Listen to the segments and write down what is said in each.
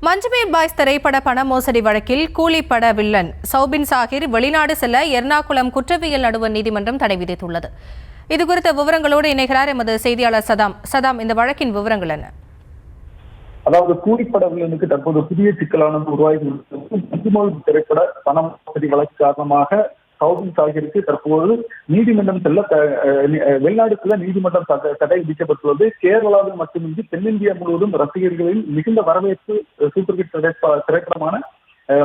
Manjummel boys திரைப்பட பண மோசடி வழக்கில் கூலிப்பட வில்லன் சௌபின் சாகிர் வெளிநாடு செல்ல எர்ணாகுளம் குற்றவியல் நடுவர் நீதிமன்றம் தடை விதித்துள்ளது. இதுகுறித்த விவரங்களோடு இணைகிறார் எமது செய்தியாளர் சதாம். இந்த வழக்கின் விவரங்கள் என்ன? அதாவது கூலிப்பட வில்லனுக்கு தற்போது புதிய சிக்கலானது உருவாகி மஞ்சுமேல் திரைப்பட பண மோசடி வழக்கு காரணமாக சௌபின் சாகிருக்கு தற்போது நீதிமன்றம் செல்ல வெளிநாடு செல்ல நீதிமன்றம் தடை விதிக்கப்பட்டுள்ளது. கேரளாவில் மட்டுமின்றி தென்னிந்தியா முழுவதும் ரசிகர்களின் மிகுந்த வரவேற்பு சூப்பர் ஹிட் திரைப்படமான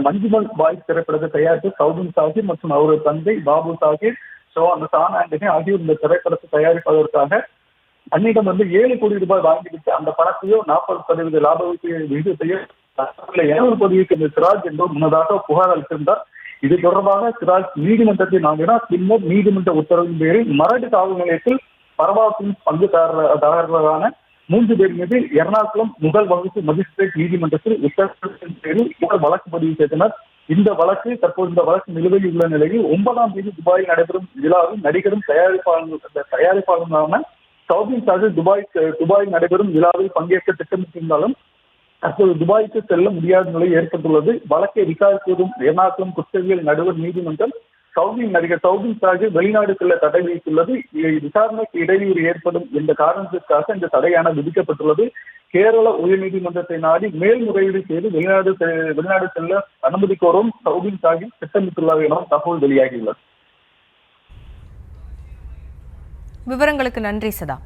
மஞ்சுமேல் பாய்ஸ் திரைப்படத்தை தயாரித்து சௌபின் சாகிர் மற்றும் அவரது தந்தை பாபு சாகிர், ஷான் ஆண்டனி ஆகியோர் இந்த திரைப்படத்தை தயாரிப்பதற்காக அன்னிடம் 7 கோடி ரூபாய் வாங்கிவிட்டு அந்த பணத்தையோ 40% லாப விகிதத்தையோ 200 கோடிக்கு சிராஜ் என்பவர் முன்னதாக புகார் அளித்திருந்தார். இது தொடர்பாக சிராஜ் நீதிமன்றத்தை நாடினார். பின்னர் நீதிமன்ற உத்தரவின் பேரில் மரடு காவல் நிலையத்தில் பரபாத்தின் பங்குதாரர்களான 3 பேர் மீது எர்ணாகுளம் முதல் வகுப்பு மஜிஸ்ட்ரேட் நீதிமன்றத்தில் உத்தரவின் பேரில் வழக்கு பதிவு செய்தனர். இந்த வழக்கு நிலுவையில் உள்ள நிலையில் 9ஆம் தேதி துபாயில் நடைபெறும் விழாவில் நடிகரும் தயாரிப்பாளருமான சௌபின் சாகிர் துபாயில் நடைபெறும் விழாவில் பங்கேற்க திட்டமிட்டிருந்தாலும் தற்போது துபாய்க்கு செல்ல முடியாத நிலை ஏற்பட்டுள்ளது. வழக்கை விசாரிப்பதும் எர்ணாகுளம் குற்றவியல் நடுவர் நீதிமன்றம் நடிகர் சௌபின் சாகிர் வெளிநாடு செல்ல தடை விதித்துள்ளது. விசாரணைக்கு இடையூறு ஏற்படும் என்ற காரணத்திற்காக இந்த தடையான விதிக்கப்பட்டுள்ளது. கேரள உயர்நீதிமன்றத்தை நாடி மேல்முறையீடு செய்து வெளிநாடு செல்ல அனுமதி கோரும் சௌபின் சாகிர் திட்டமிட்டுள்ளார் என தகவல் வெளியாகியுள்ளது. விவரங்களுக்கு நன்றி சதா.